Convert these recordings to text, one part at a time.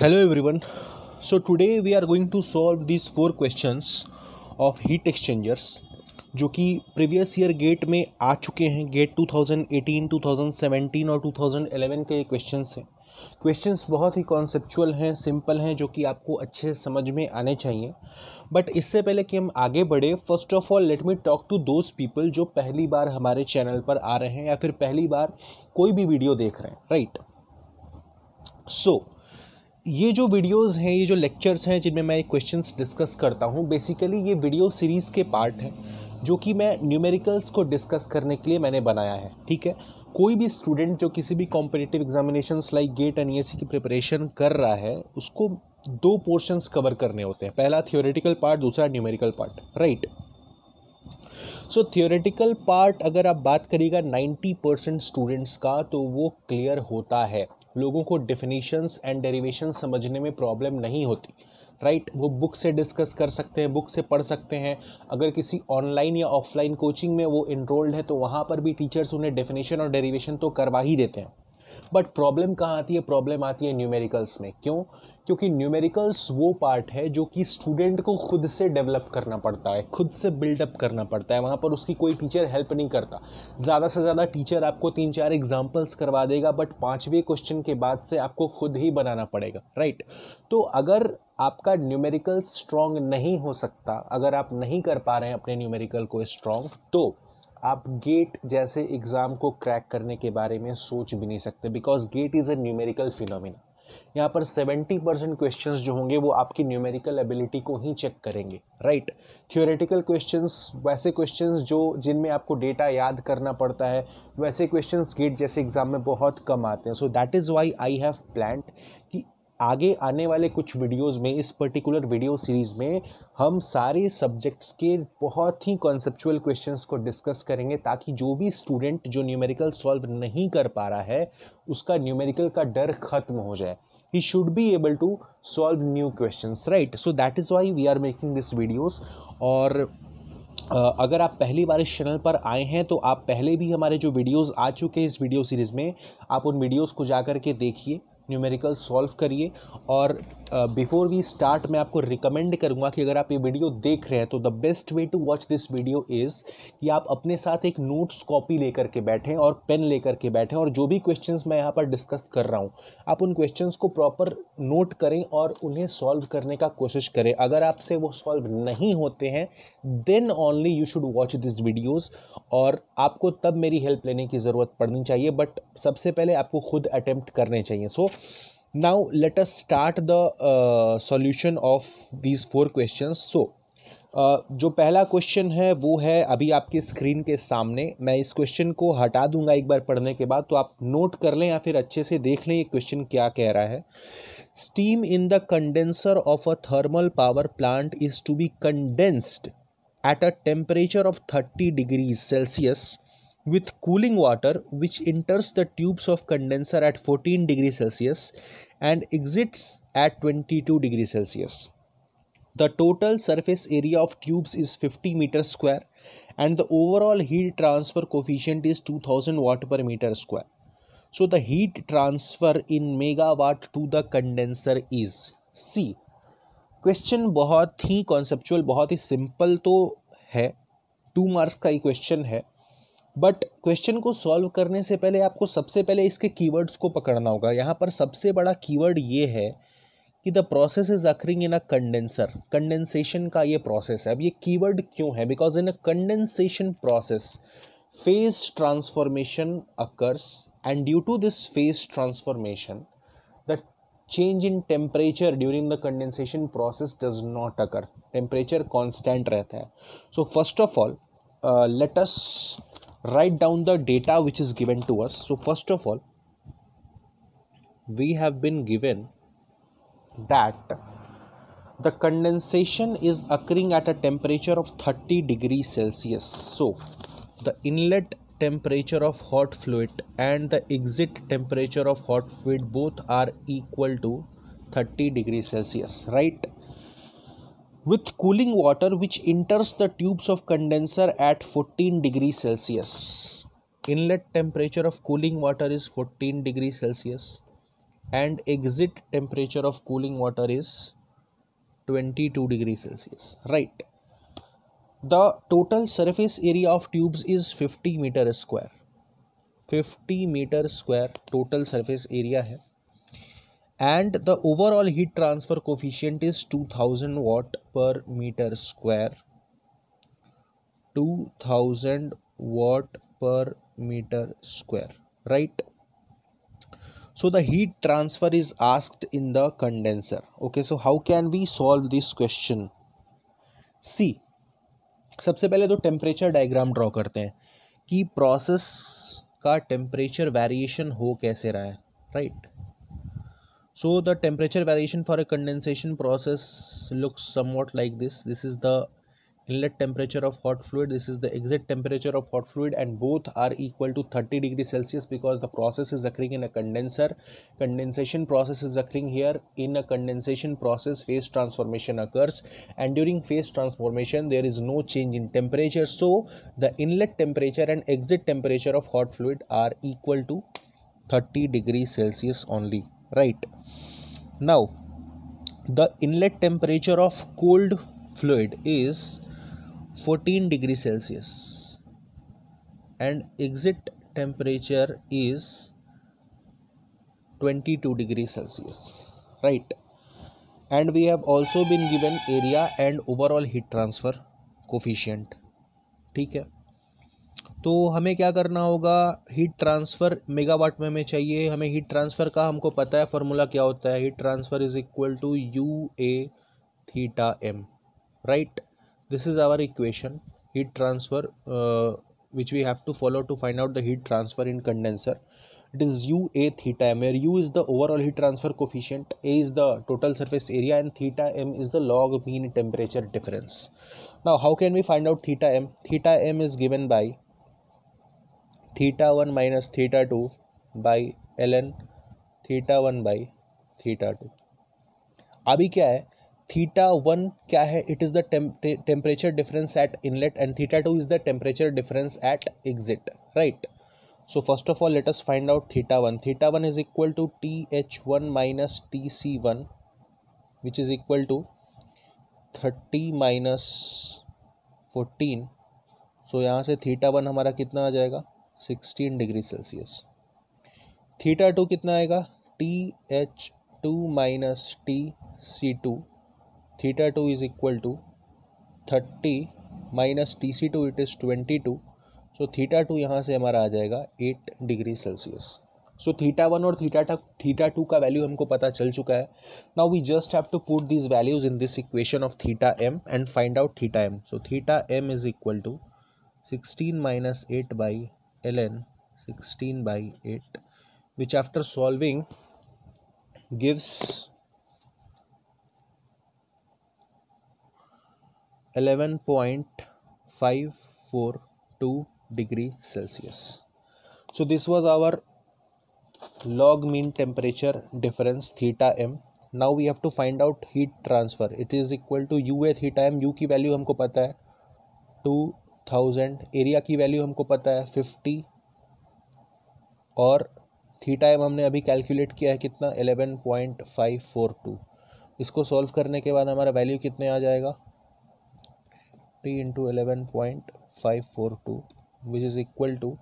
Hello everyone. So today we are going to solve these four questions of heat exchangers जो कि previous year gate में आ चुके हैं। Gate 2018, 2017 और 2011 के क्वेश्चंस हैं। क्वेश्चंस बहुत ही कॉन्सेप्चुअल हैं, सिंपल हैं, जो कि आपको अच्छे समझ में आने चाहिए। बट इससे पहले कि हम आगे बढ़े, first of all let me talk to those people जो पहली बार हमारे चैनल पर आ रहे हैं या फिर पहली बार कोई भी वीडियो देख रहे हैं, राइट। सो ये जो वीडियोस हैं, ये जो लेक्चर्स हैं जिनमें मैं क्वेश्चंस डिस्कस करता हूँ, बेसिकली ये वीडियो सीरीज़ के पार्ट हैं जो कि मैं न्यूमेरिकल्स को डिस्कस करने के लिए मैंने बनाया है। ठीक है, कोई भी स्टूडेंट जो किसी भी competitive examinations like get and ESC की प्रिपरेशन कर रहा है, उसको दो पोर्शंस कवर करने होते हैं। पहला थियोरेटिकल पार्ट, दूसरा न्यूमेरिकल पार्ट, राइट। सो थियोरेटिकल पार्ट अगर आप बात करिएगा 90% स्टूडेंट्स का, तो वो क्लियर होता है। लोगों को डेफिनेशंस एंड डेरिवेशन समझने में प्रॉब्लम नहीं होती, राइट। वो बुक से डिस्कस कर सकते हैं, बुक से पढ़ सकते हैं। अगर किसी ऑनलाइन या ऑफलाइन कोचिंग में वो इनरोल्ड है तो वहाँ पर भी टीचर्स उन्हें डेफिनेशन और डेरिवेशन तो करवा ही देते हैं। बट प्रॉब्लम कहाँ आती है? प्रॉब्लम आती है न्यूमेरिकल्स में। क्यों? क्योंकि न्यूमेरिकल्स वो पार्ट है जो कि स्टूडेंट को खुद से डेवलप करना पड़ता है, खुद से बिल्डअप करना पड़ता है। वहाँ पर उसकी कोई टीचर हेल्प नहीं करता। ज़्यादा से ज़्यादा टीचर आपको 3-4 एग्जाम्पल्स करवा देगा, बट 5वें क्वेश्चन के बाद से आपको खुद ही बनाना पड़ेगा, राइट। तो अगर आपका न्यूमेरिकल स्ट्रॉन्ग नहीं हो सकता, अगर आप नहीं कर पा रहे हैं अपने न्यूमेरिकल को स्ट्रॉन्ग, तो आप गेट जैसे एग्ज़ाम को क्रैक करने के बारे में सोच भी नहीं सकते, because GATE is a numerical phenomena. यहाँ पर 70% क्वेश्चंस जो होंगे वो आपकी न्यूमेरिकल एबिलिटी को ही चेक करेंगे, राइट। थियोरेटिकल क्वेश्चंस, वैसे क्वेश्चंस जो जिनमें आपको डेटा याद करना पड़ता है, वैसे क्वेश्चंस गेट जैसे एग्जाम में बहुत कम आते हैं। सो that is Y I have planned कि आगे आने वाले कुछ वीडियोस में, इस पर्टिकुलर वीडियो सीरीज़ में हम सारे सब्जेक्ट्स के बहुत ही कॉन्सेप्चुअल क्वेश्चंस को डिस्कस करेंगे, ताकि जो भी स्टूडेंट जो न्यूमेरिकल सॉल्व नहीं कर पा रहा है, उसका न्यूमेरिकल का डर खत्म हो जाए। He should be able to solve new questions, right. So that is why we are making this videos. और अगर आप पहली बार इस चैनल पर आए हैं तो आप पहले भी हमारे जो वीडियोस आ चुके हैं इस वीडियो सीरीज़ में, आप उन वीडियोस को जा कर के देखिए, न्यूमेरिकल सॉल्व करिए। और बिफोर वी स्टार्ट मैं आपको रिकमेंड करूंगा कि अगर आप ये वीडियो देख रहे हैं तो the best way to watch this video is कि आप अपने साथ एक नोट्स कॉपी लेकर के बैठें और पेन लेकर के बैठें, और जो भी क्वेश्चंस मैं यहाँ पर डिस्कस कर रहा हूँ, आप उन क्वेश्चंस को प्रॉपर नोट करें और उन्हें सॉल्व करने का कोशिश करें। अगर आपसे वो सॉल्व नहीं होते हैं, then only you should watch this videos, और आपको तब मेरी हेल्प लेने की ज़रूरत पड़नी चाहिए। बट सबसे पहले आपको खुद अटेम्प्ट करने चाहिए। सो now let us start the solution of these 4 questions. So जो पहला क्वेश्चन है वो है अभी आपके स्क्रीन के सामने। मैं इस क्वेश्चन को हटा दूंगा एक बार पढ़ने के बाद, तो आप नोट कर लें या फिर अच्छे से देख लें ये क्वेश्चन क्या कह रहा है। Steam in the condenser of a thermal power plant is to be condensed at a temperature of 30 degrees Celsius with cooling water which enters the tubes of condenser at 14 degrees Celsius and exits at 22 degrees Celsius. The total surface area of tubes is 50 meters square and the overall heat transfer coefficient is 2000 watt per meter square. So the heat transfer in megawatt to the condenser is C. Question बहुत ही conceptual, बहुत ही simple तो है, 2 marks का ही question है। But question को solve करने से पहले आपको सबसे पहले इसके कीवर्ड्स को पकड़ना होगा। यहाँ पर सबसे बड़ा कीवर्ड ये है कि the process is occurring in a condenser. Condensation का ये प्रोसेस है। अब ये कीवर्ड क्यों है? Because in a condensation process phase transformation occurs, and due to this phase transformation the change in temperature during the condensation process does not occur. Temperature constant रहता है. So first of all, let us write down the data which is given to us. So first of all, we have been given that the condensation is occurring at a temperature of 30 degrees Celsius. So the inlet temperature of hot fluid and the exit temperature of hot fluid both are equal to 30 degrees Celsius, right? With cooling water which enters the tubes of condenser at 14 degrees Celsius. Inlet temperature of cooling water is 14 degrees Celsius. and exit temperature of cooling water is 22 degrees Celsius, right? The total surface area of tubes is 50 meter square. 50 meter square total surface area है, and the overall heat transfer coefficient is 2000 watt per meter square. 2000 watt per meter square, right? So the heat transfer is asked in the condenser. Okay, so how can we solve this question? See, सबसे पहले तो temperature diagram draw करते हैं कि process का temperature variation हो कैसे रहा है, right? So the temperature variation for a condensation process looks somewhat like this. This is the inlet temperature of hot fluid, this is the exit temperature of hot fluid, and both are equal to 30 degrees Celsius because the process is occurring in a condenser. Condensation process is occurring here. In a condensation process, phase transformation occurs, and during phase transformation there is no change in temperature, so the inlet temperature and exit temperature of hot fluid are equal to 30 degrees Celsius only, right? Now the inlet temperature of cold fluid is 14 degrees Celsius and exit temperature is 22 degrees Celsius, right? And we have also been given area and overall heat transfer coefficient. ठीक है, तो हमें क्या करना होगा? Heat transfer megawatt में हमें चाहिए. हमें हीट ट्रांसफ़र का हमको पता है फॉर्मूला क्या होता है. Heat transfer is equal to U A theta m, right? This is our equation, heat transfer, which we have to follow to find out the heat transfer in condenser. It is U A theta m, where U is the overall heat transfer coefficient, A is the total surface area, and theta m is the log mean temperature difference. Now how can we find out theta m? Theta m is given by theta 1 minus theta 2 by ln theta 1 by theta 2. अभी क्या है? Theta 1 क्या है? It is the temperature difference at inlet, and theta 2 is the temperature difference at exit, right? So first of all let us find out theta 1. Theta 1 is equal to TH1 minus TC1 which is equal to 30 minus 14. So यहाँ से theta 1 हमारा कितना आ जाएगा? 16 degree Celsius. Theta 2 कितना आएगा? TH2 minus TC2. Theta 2 is equal to 30 minus TC2, it is 22. So theta 2 यहाँ से हमारा आ जाएगा 8 डिग्री सेल्सियस. सो थीटा 1 और थीटा 2 का वैल्यू हमको पता चल चुका है. Now we just have to put this values in this equation of theta m and find out theta m. So theta m is equal to 16 minus 8 by ln 16 by 8, which after solving gives 11.542 degree Celsius. So this was our log mean temperature difference theta m. Now we have to find out heat transfer. It is equal to UA theta m. U की value हमको पता है 2000, area की value हमको पता है 50, और theta M हमने अभी कैलकुलेट किया है कितना? 11.542. इसको सॉल्व करने के बाद हमारा वैल्यू कितने आ जाएगा? into 11.542, which is equal to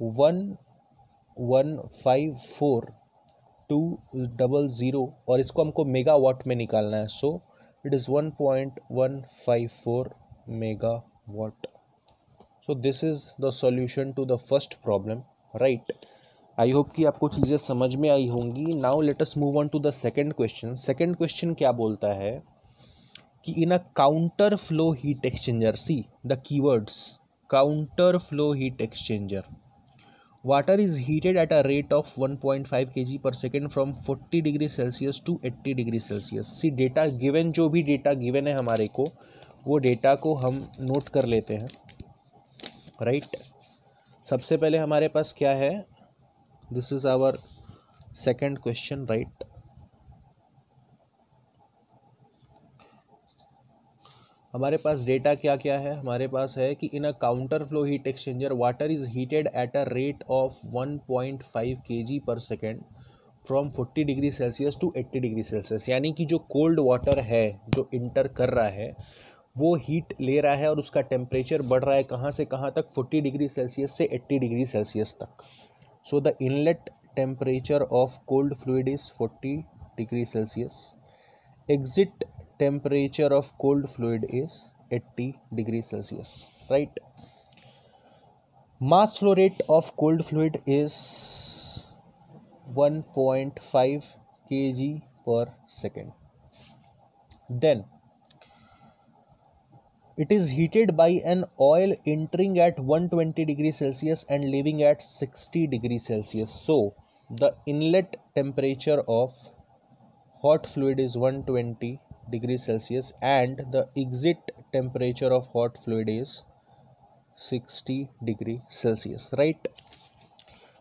1154,200, और इसको हमको मेगावाट में निकालना है. So it is 1.154 megawatt. So this is the solution to the first problem, right? I hope कि आपको चीज़ें समझ में आई होंगी. Now let us move on to the second question. Second question क्या बोलता है कि in a counter flow heat exchanger, see the keywords, counter flow heat exchanger, water is heated at a rate of 1.5 kg per second from 40 degree Celsius to 80 degree Celsius. See data given, जो भी data given है हमारे को, वो data को हम note कर लेते हैं, राइट? सबसे पहले हमारे पास क्या है? This is our second question, right? हमारे पास डेटा क्या क्या है? हमारे पास है कि in a counter flow heat exchanger water is heated at a rate of 1.5 kg per second from 40 degree Celsius to 80 degree Celsius, यानी कि जो कोल्ड वाटर है जो इंटर कर रहा है वो हीट ले रहा है और उसका टेम्परेचर बढ़ रहा है कहाँ से कहाँ तक, 40 डिग्री सेल्सियस से 80 डिग्री सेल्सियस तक. So the inlet temperature of cold fluid is 40 degree Celsius. exit temperature of cold fluid is 80 degree Celsius, right? Mass flow rate of cold fluid is 1.5 kg per second. Then it is heated by an oil entering at 120 degree Celsius and leaving at 60 degree Celsius. So the inlet temperature of hot fluid is 120 degrees Celsius and the exit temperature of hot fluid is 60 degree Celsius, right?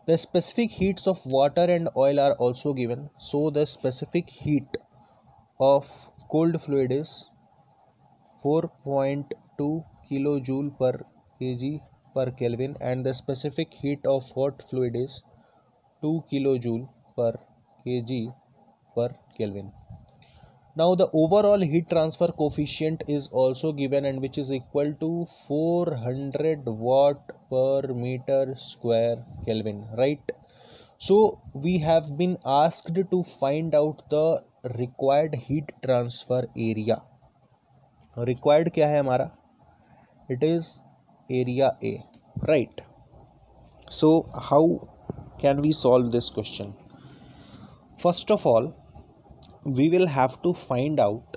The specific heats of water and oil are also given. So the specific heat of cold fluid is 4.2 kilojoule per kg per Kelvin and the specific heat of hot fluid is 2 kilojoule per kg per Kelvin. Now the overall heat transfer coefficient is also given and which is equal to 400 watt per meter square Kelvin, right? So we have been asked to find out the required heat transfer area. Required क्या है हमारा? It is area A, right? So how can we solve this question? First of all, we will have to find out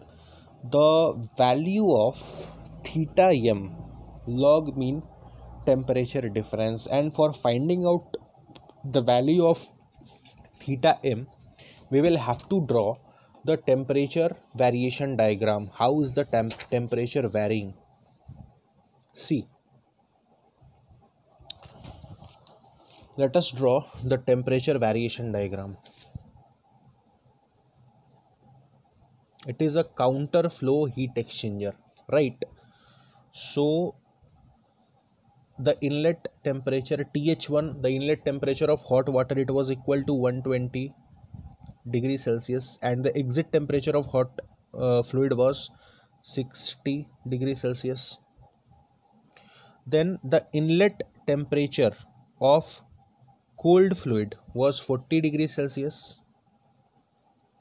the value of theta m, log mean temperature difference, and for finding out the value of theta m we will have to draw the temperature variation diagram. How is the temperature varying? See, let us draw the temperature variation diagram. It is a counter flow heat exchanger, right? So the inlet temperature TH1, the inlet temperature of hot water, it was equal to 120 degrees Celsius and the exit temperature of hot fluid was 60 degrees Celsius. Then the inlet temperature of cold fluid was 40 degrees Celsius,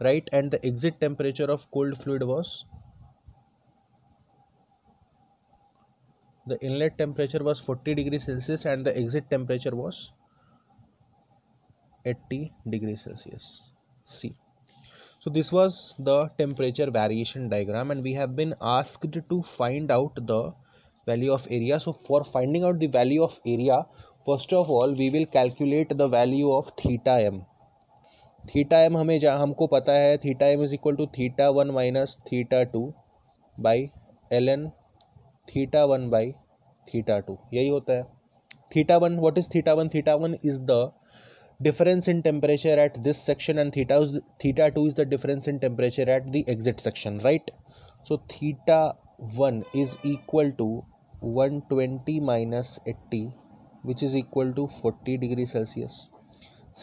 right? And the exit temperature of cold fluid was, the inlet temperature was 40 degrees Celsius and the exit temperature was 80 degrees Celsius. See, so this was the temperature variation diagram and we have been asked to find out the value of area. So for finding out the value of area, first of all we will calculate the value of theta m. Theta m हमें हमको पता है, theta m is equal to theta one minus theta two by L N theta one by theta two, यही होता है. Theta one, what is theta one? Theta one is the difference in temperature at this section and theta 2 is the difference in temperature at the exit section, right? So theta 1 is equal to 120 minus 80 which is equal to 40 degrees Celsius.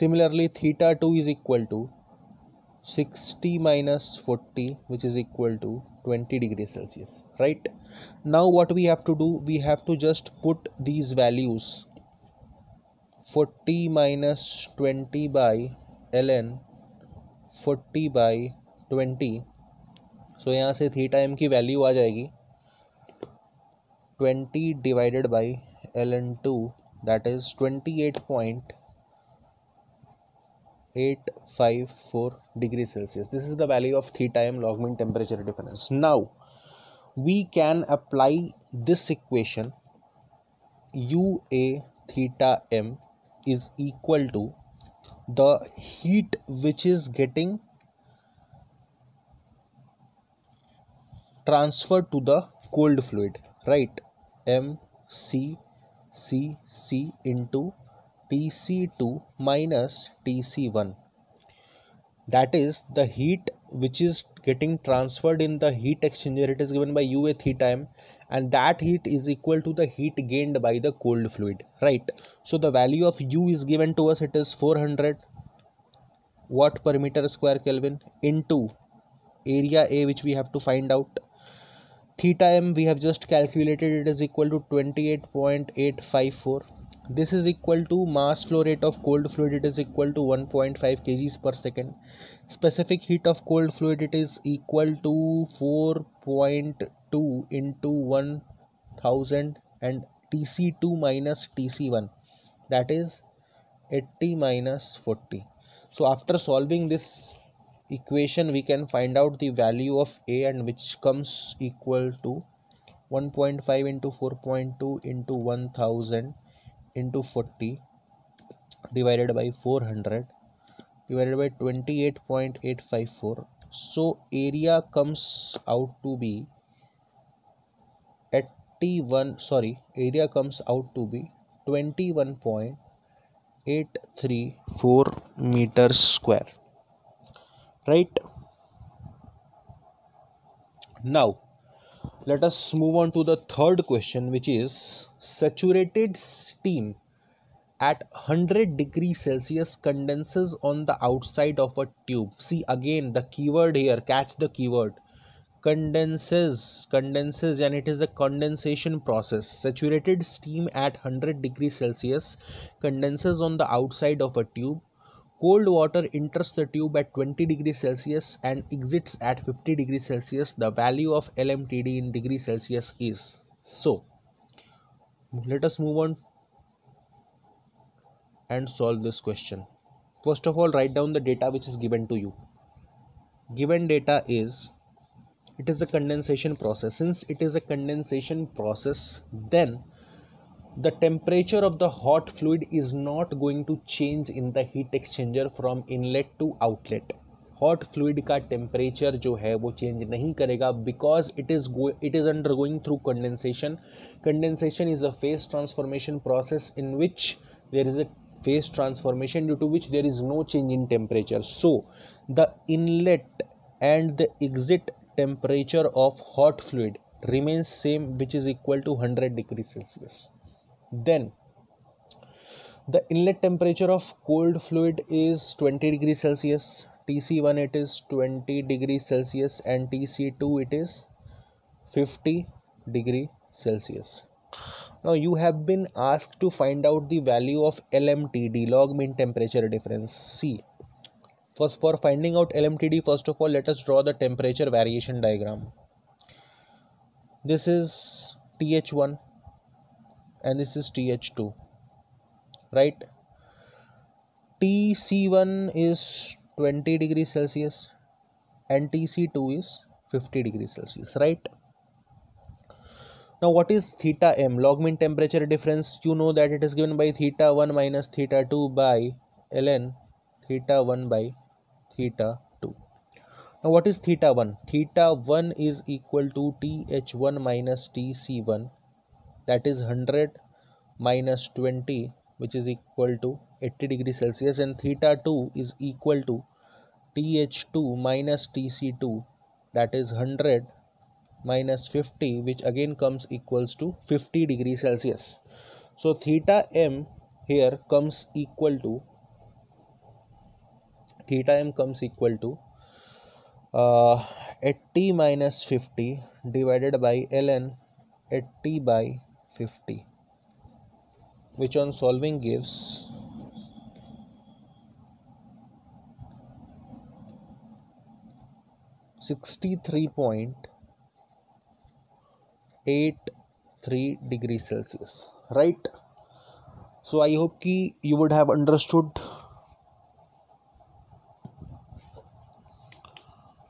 Similarly theta 2 is equal to 60 minus 40 which is equal to 20 degrees Celsius, right? Now what we have to do, we have to just put these values 40 minus 20 by ln 40 by 20. So यहाँ से theta m की value आ जाएगी 20 divided by ln 2, that is 28.854 degree Celsius. This is the value of theta m, log mean temperature difference. Now we can apply this equation UA theta m is equal to the heat which is getting transferred to the cold fluid, right? mCCC into TC2 minus TC1, that is the heat which is getting transferred in the heat exchanger. It is given by UA theta m and that heat is equal to the heat gained by the cold fluid, right? So the value of U is given to us, it is 400 watt per meter square Kelvin into area A, which we have to find out. Theta m we have just calculated, it is equal to 28.854. This is equal to mass flow rate of cold fluid, it is equal to 1.5 kgs per second. Specific heat of cold fluid, it is equal to 4.2 into 1000 and Tc2 minus Tc1, that is 80 minus 40. So after solving this equation we can find out the value of A, and which comes equal to 1.5 into 4.2 into 1000 into 40 divided by 400 divided by 28.854. So area comes out to be 21.834 meters square, right? Now let us move on to the third question, which is saturated steam at 100 degrees Celsius condenses on the outside of a tube. See again the keyword here, catch the keyword, condenses, and it is a condensation process. Saturated steam at 100 degrees Celsius condenses on the outside of a tube. Cold water enters the tube at 20 degrees Celsius and exits at 50 degrees Celsius. The value of LMTD in degrees Celsius is. So let us move on and solve this question. First of all, write down the data which is given to you. Given data is, it is a condensation process. Since it is a condensation process, then the temperature of the hot fluid is not going to change in the heat exchanger from inlet to outlet. Hot fluid का temperature जो है वो change नहीं करेगा, because it is undergoing through condensation. Condensation is a phase transformation process in which there is a phase transformation, due to which there is no change in temperature. So the inlet and the exit temperature of hot fluid remains same, which is equal to 100 degrees Celsius. Then the inlet temperature of cold fluid is 20 degrees Celsius. Tc1 it is 20 degrees Celsius and Tc2 it is 50 degree Celsius. Now you have been asked to find out the value of LMTD, log mean temperature difference. See, first for finding out LMTD, first of all let us draw the temperature variation diagram. This is TH1 and this is TH2, right? TC1 is 20 degrees Celsius and TC2 is 50 degrees Celsius, right? Now what is theta m, log mean temperature difference? You know that it is given by theta 1 minus theta 2 by ln theta 1 by theta 2. Now what is theta 1? Theta 1 is equal to TH1 minus TC1, that is 100 minus 20, which is equal to 80 degrees Celsius, and theta 2 is equal to TH2 minus TC2, that is 100 minus 50, which again comes equals to 50 degrees Celsius. So theta m here comes equal to 80 minus 50 divided by ln 80 by 50, which on solving gives 63.83 degrees Celsius, right? So I hope ki you would have understood.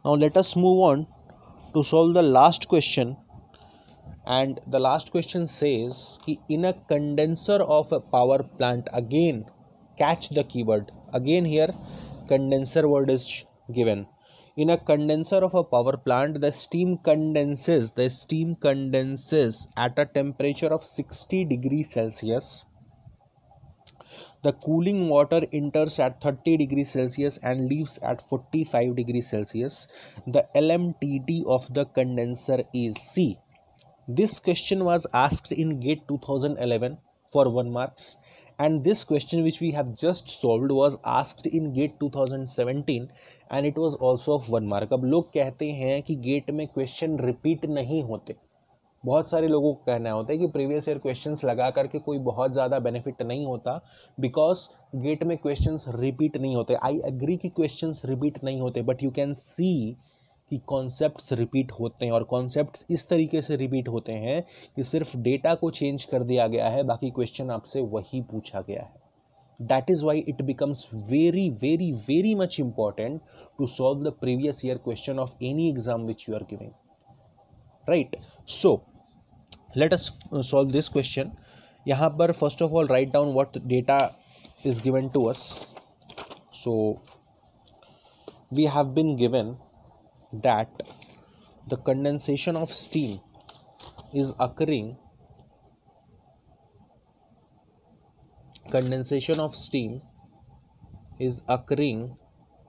Now let us move on to solve the last question, and the last question says ki in a condenser of a power plant, again catch the keyword, again here condenser word is given. In a condenser of a power plant, the steam condenses at a temperature of 60 degrees Celsius. The cooling water enters at 30 degrees Celsius and leaves at 45 degrees Celsius. The LMTD of the condenser is C. This question was asked in GATE 2011 for 1 marks, and this question which we have just solved was asked in GATE 2017 and it was also of 1 mark. अब लोग कहते हैं कि gate में question repeat नहीं होते, बहुत सारे लोगों को कहना होता है कि प्रीवियस ईयर क्वेश्चंस लगा करके कोई बहुत ज़्यादा बेनिफिट नहीं होता बिकॉज गेट में क्वेश्चंस रिपीट नहीं होते. आई एग्री कि क्वेश्चंस रिपीट नहीं होते, बट यू कैन सी कि कॉन्सेप्ट्स रिपीट होते हैं और कॉन्सेप्ट्स इस तरीके से रिपीट होते हैं कि सिर्फ डेटा को चेंज कर दिया गया है, बाकी क्वेश्चन आपसे वही पूछा गया है. That is why it becomes very very very much important to solve the previous year question of any exam which you are giving, right? So let us solve this question. यहाँ पर first of all write down what data is given to us. So we have been given that the condensation of steam is occurring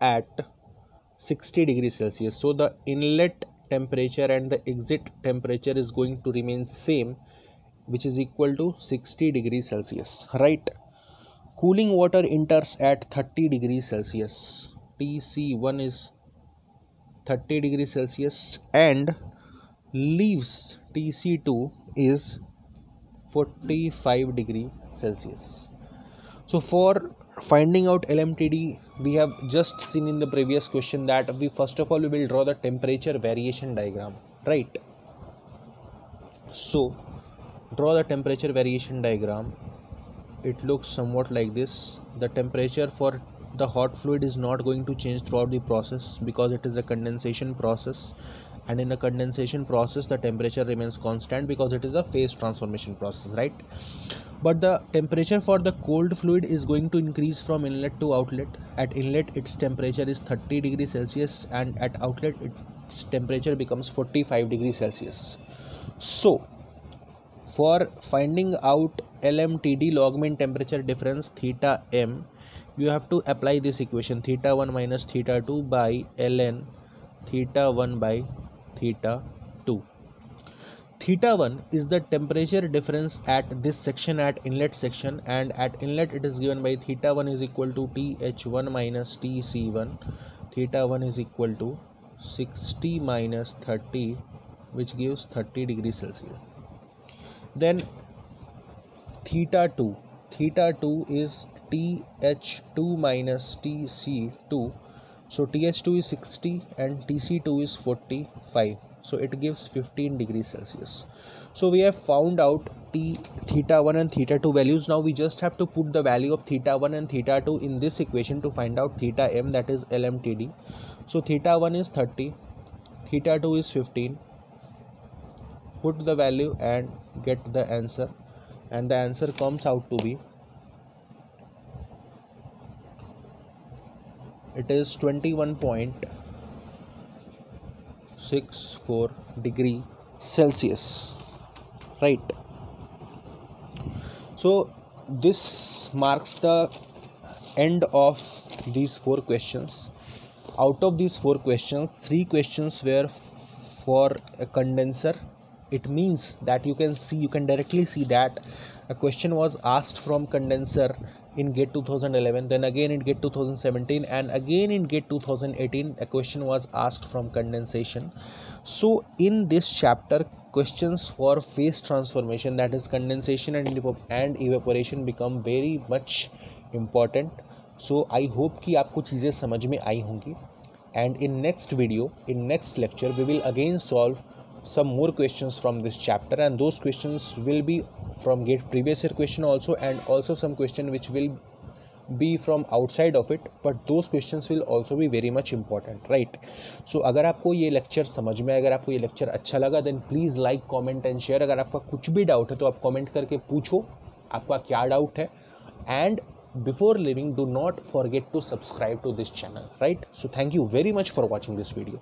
at 60 degrees Celsius. So the inlet temperature and the exit temperature is going to remain same, which is equal to 60 degrees Celsius, right? Cooling water enters at 30 degrees Celsius. TC1 is 30 degrees Celsius and leaves TC2 is 45 degree Celsius. So for finding out LMTD, we have just seen in the previous question that we first of all we will draw the temperature variation diagram, right? So draw the temperature variation diagram. It looks somewhat like this. The temperature for the hot fluid is not going to change throughout the process because it is a condensation process, and in a condensation process the temperature remains constant because it is a phase transformation process, right? But the temperature for the cold fluid is going to increase from inlet to outlet. At inlet its temperature is 30 degrees Celsius and at outlet its temperature becomes 45 degrees Celsius. So for finding out LMTD, log mean temperature difference, theta m, you have to apply this equation, theta 1 minus theta 2 by ln theta 1 by theta 2. Theta 1 is the temperature difference at this section, at inlet section, and at inlet it is given by theta 1 is equal to TH1 minus TC1. Theta 1 is equal to 60 minus 30, which gives 30 degrees Celsius. Then theta 2 is TH2 minus TC2. So TH2 is 60 and TC2 is 45. So it gives 15 degrees Celsius. So we have found out theta 1 and theta 2 values. Now we just have to put the value of theta 1 and theta 2 in this equation to find out theta m, that is LMTD. So theta 1 is 30, theta 2 is 15. Put the value and get the answer, and the answer comes out to be, it is 21.64 degree Celsius, right? So this marks the end of these 4 questions. Out of these 4 questions, 3 questions were for a condenser. It means that you can directly see that a question was asked from condenser in GATE 2011, then again in GATE 2017, and again in GATE 2018 a question was asked from condensation. So in this chapter, questions for phase transformation, that is condensation and evaporation, become very much important. So I hope कि आपको चीज़ें समझ में आई होंगी, and in next video, in next lecture, we will again solve some more questions from this chapter, and those questions will be from GATE previous year question also, and also some question which will be from outside of it, but those questions will also be very much important, right? So अगर आपको ये lecture समझ में, अगर आपको ये lecture अच्छा लगा, then please like, comment and share. अगर आपका कुछ भी डाउट है तो आप कमेंट करके पूछो आपका क्या डाउट है, and before leaving, do not forget to subscribe to this channel, right? So thank you very much for watching this video.